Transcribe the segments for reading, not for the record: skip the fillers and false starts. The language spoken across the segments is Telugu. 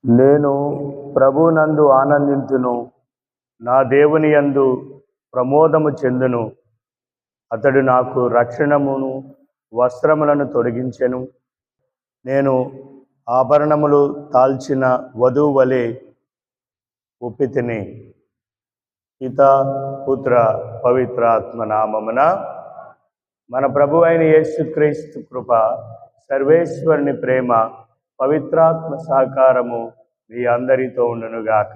నేను ప్రభువునందు ఆనందింతును, నా దేవుని యందు ప్రమోదము చెందును. అతడు నాకు రక్షణమును వస్త్రములను తొడిగించెను. నేను ఆభరణములు తాల్చిన వధువు వలె ఒప్పితిని. పితా పుత్ర పవిత్రాత్మ నామమున మన ప్రభు అయిన యేసుక్రీస్తు కృప, సర్వేశ్వరుని ప్రేమ, పవిత్రాత్మ సహకారము మీ అందరితో ఉండునుగాక.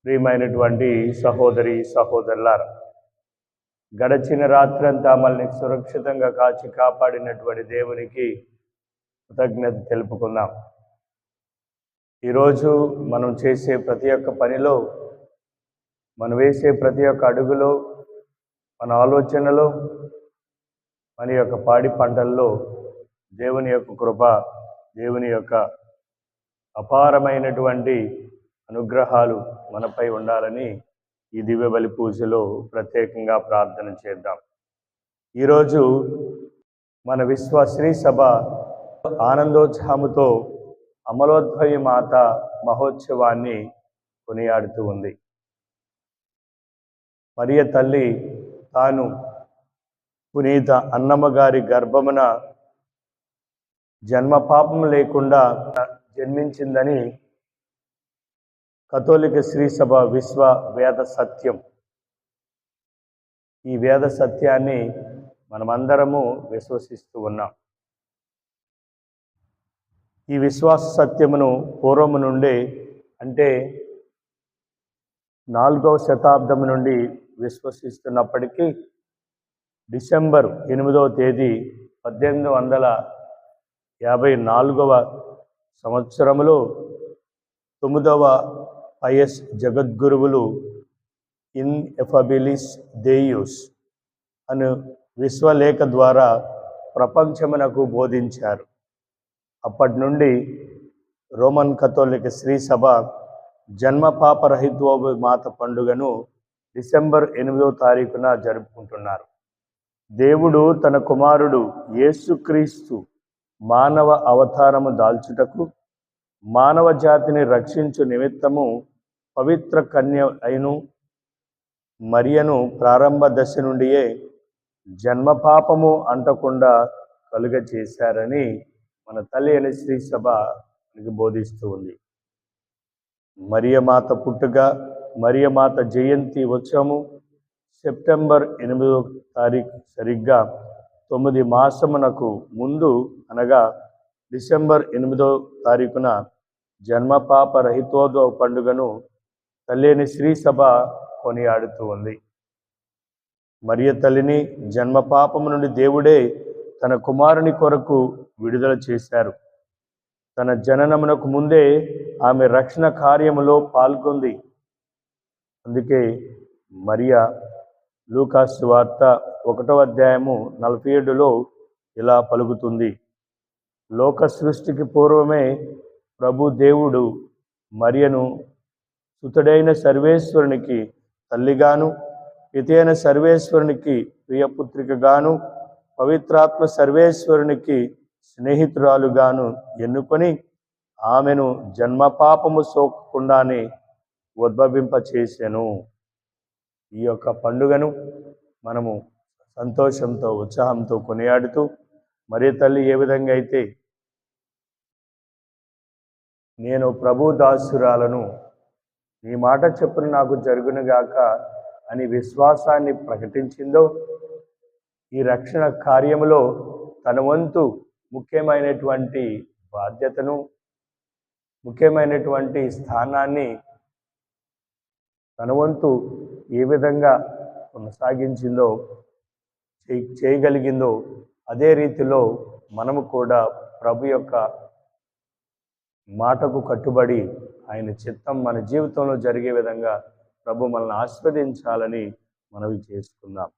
ప్రియమైనటువంటి సహోదరి సహోదరులారా, గడచిన రాత్రంతా మనల్ని సురక్షితంగా కాచి కాపాడినటువంటి దేవునికి కృతజ్ఞత తెలుపుకుందాం. ఈరోజు మనం చేసే ప్రతి ఒక్క పనిలో, మనం వేసే ప్రతి ఒక్క అడుగులో, మన ఆలోచనలో, మన యొక్క పాడి పంటల్లో దేవుని యొక్క కృప, దేవుని యొక్క అపారమైనటువంటి అనుగ్రహాలు మనపై ఉండాలని ఈ దివ్య బలి పూజలో ప్రత్యేకంగా ప్రార్థన చేద్దాం. ఈరోజు మన విశ్వశ్రీ సభ ఆనందోత్సాహముతో అమలోద్భవి మాత మహోత్సవాన్ని కొనియాడుతూ ఉంది. మరియ తల్లి తాను పునీత అన్నమ్మ గారి గర్భమున జన్మ పాపం లేకుండా జన్మించిందని కథోలిక శ్రీ సభ విశ్వ వేద సత్యం. ఈ వేద సత్యాన్ని మనమందరము విశ్వసిస్తూ ఉన్నాం. ఈ విశ్వాస సత్యమును పూర్వము నుండి, అంటే 4వ శతాబ్దం నుండి విశ్వసిస్తున్నప్పటికీ డిసెంబర్ 8వ తేదీ 1854వ సంవత్సరములో 9వ పయస్ జగద్గురువులు ఇన్ఎఫబిలిస్ దేయుస్ అను విశ్వలేఖ ద్వారా ప్రపంచమునకు బోధించారు. అప్పటి నుండి రోమన్ కథోలిక శ్రీ సభ జన్మ పాపరహిత్వోభ మాత పండుగను డిసెంబర్ 8వ తారీఖున జరుపుకుంటున్నారు. దేవుడు తన కుమారుడు యేసుక్రీస్తు మానవ అవతారము దాల్చుటకు, మానవ జాతిని రక్షించు నిమిత్తము పవిత్ర కన్య అయిను మరియను ప్రారంభ దశ నుండియే జన్మ పాపము అంటకుండా కలుగ చేశారని మన తల్లి అయిన శ్రీ సభ మనకి బోధిస్తూ ఉంది. మరియమాత పుట్టుక, మరియమాత జయంతి ఉత్సవము సెప్టెంబర్ 8వ తారీఖు సరిగ్గా 9 మాసమునకు ముందు, అనగా డిసెంబర్ 8వ తారీఖున జన్మపాప రహితోద్భవ పండుగను తల్లిని శ్రీ సభ కొనియాడుతూ ఉంది. మరియ తల్లిని జన్మపాపము నుండి దేవుడే తన కుమారుని కొరకు విడుదల చేశారు. తన జననమునకు ముందే ఆమె రక్షణ కార్యములో పాల్గొంది. అందుకే మరియ లూకాసు వార్త 1వ అధ్యాయము 47లో ఇలా పలుకుతుంది: లోక సృష్టికి పూర్వమే ప్రభు దేవుడు మరియను సుతుడైన సర్వేశ్వరునికి తల్లిగాను, పితైన సర్వేశ్వరునికి ప్రియపుత్రికగాను, పవిత్రాత్మ సర్వేశ్వరునికి స్నేహితురాలుగాను ఎన్నుకొని ఆమెను జన్మపాపము సోకకుండానే ఉద్భవింపచేసెను. ఈ యొక్క పండుగను మనము సంతోషంతో, ఉత్సాహంతో కొనియాడుతూ, మరియ తల్లి ఏ విధంగా అయితే నేను ప్రభు దాసురాలను, నీ మాట చెప్పున నాకు జరుగునుగాక అని విశ్వాసాన్ని ప్రకటించిందో, ఈ రక్షణ కార్యములో తన వంతు ముఖ్యమైనటువంటి బాధ్యతను, ముఖ్యమైనటువంటి స్థానాన్ని తన వంతు ఏ విధంగా కొనసాగించిందో, చేయగలిగిందో, అదే రీతిలో మనము కూడా ప్రభు యొక్క మాటకు కట్టుబడి ఆయన చిత్తం మన జీవితంలో జరిగే విధంగా ప్రభు మనల్ని ఆస్వాదించాలని మనవి చేసుకుందాం.